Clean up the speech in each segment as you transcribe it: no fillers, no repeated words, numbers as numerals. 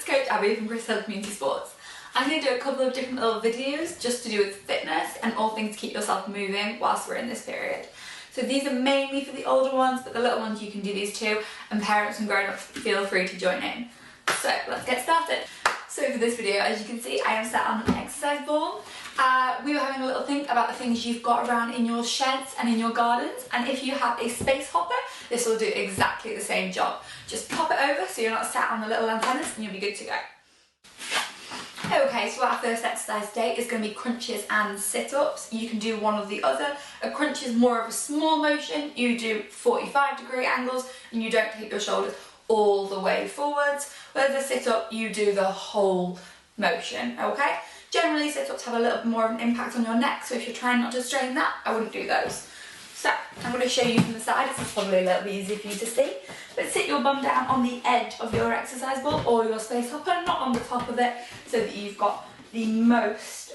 Coach Abbie from Crystal Community Sports. I'm going to do a couple of different little videos just to do with fitness and all things to keep yourself moving whilst we're in this period. So these are mainly for the older ones, but the little ones you can do these too, and parents and grown-ups feel free to join in. So let's get started. So for this video, as you can see, I am sat on an exercise ball. We were having a little think about the things you've got around in your sheds and in your gardens, and if you have a space hopper, this will do exactly the same job. Just pop it over so you're not sat on the little antennas and you'll be good to go. Okay, so our first exercise today is going to be crunches and sit-ups. You can do one or the other. A crunch is more of a small motion. You do 45-degree angles and you don't take your shoulders all the way forwards. Whereas a sit-up, you do the whole motion, okay? Generally, sit-ups have a little bit more of an impact on your neck, so if you're trying not to strain that, I wouldn't do those. So, I'm going to show you from the side. This is probably a little bit easier for you to see. But sit your bum down on the edge of your exercise ball or your space hopper, not on the top of it, so that you've got the most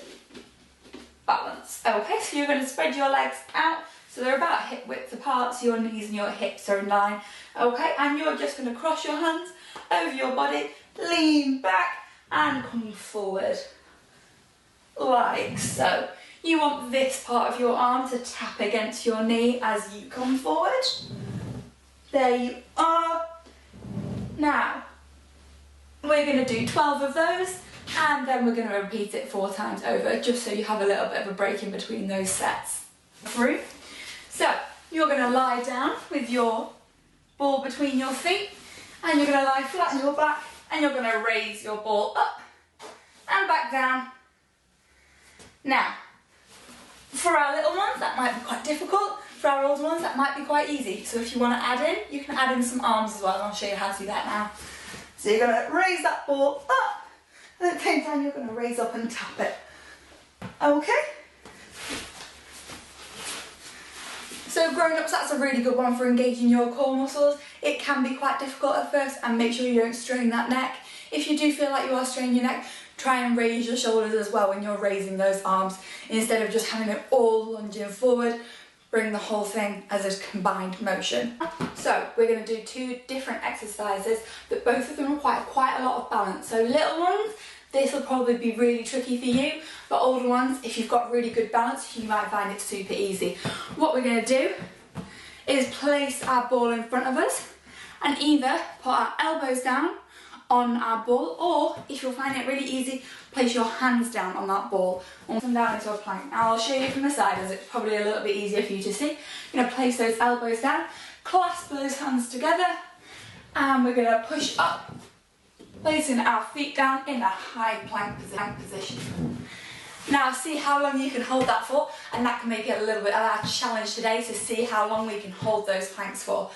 balance. Okay, so you're going to spread your legs out, so they're about hip width apart, so your knees and your hips are in line. Okay, and you're just going to cross your hands over your body, lean back and come forward, like so. You want this part of your arm to tap against your knee as you come forward. There you are. Now, we're going to do 12 of those, and then we're going to repeat it 4 times over, just so you have a little bit of a break in between those sets. Through. So, you're going to lie down with your ball between your feet, and you're going to lie flat on your back, and you're going to raise your ball up and back down. Now, for our little ones, that might be quite difficult. For our older ones, that might be quite easy. So if you want to add in, you can add in some arms as well, and I'll show you how to do that now. So you're going to raise that ball up, and at the same time you're going to raise up and tap it. Okay? So grown-ups, that's a really good one for engaging your core muscles. It can be quite difficult at first, and make sure you don't strain that neck. If you do feel like you are straining your neck, try and raise your shoulders as well when you're raising those arms. Instead of just having it all lunging forward, bring the whole thing as a combined motion. So we're going to do 2 different exercises, but both of them require quite a lot of balance. So little ones, this will probably be really tricky for you, but older ones, if you've got really good balance, you might find it super easy. What we're going to do is place our ball in front of us and either put our elbows down on our ball, or if you'll find it really easy, place your hands down on that ball and come down into a plank. Now I'll show you from the side as it's probably a little bit easier for you to see. You're going to place those elbows down, clasp those hands together, and we're going to push up, placing our feet down in a high plank position. Now see how long you can hold that for, and that can make it a little bit of our challenge today to see how long we can hold those planks for.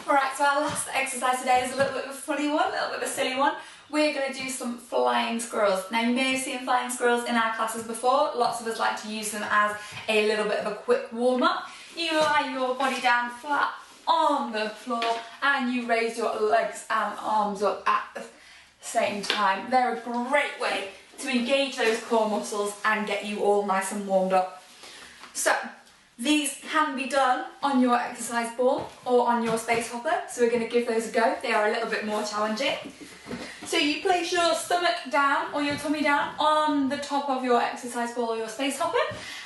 Alright, so our last exercise today is a little bit of a funny one, a little bit of a silly one. We're going to do some flying squirrels. Now you may have seen flying squirrels in our classes before. Lots of us like to use them as a little bit of a quick warm-up. You lie your body down flat on the floor and you raise your legs and arms up at the same time. They're a great way to engage those core muscles and get you all nice and warmed up. So, these can be done on your exercise ball or on your space hopper, so we're going to give those a go. They are a little bit more challenging. So you place your stomach down or your tummy down on the top of your exercise ball or your space hopper,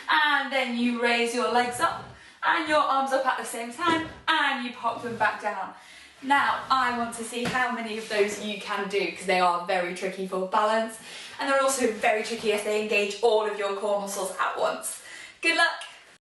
and then you raise your legs up and your arms up at the same time, and you pop them back down. Now I want to see how many of those you can do, because they are very tricky for balance, and they're also very tricky if they engage all of your core muscles at once. Good luck!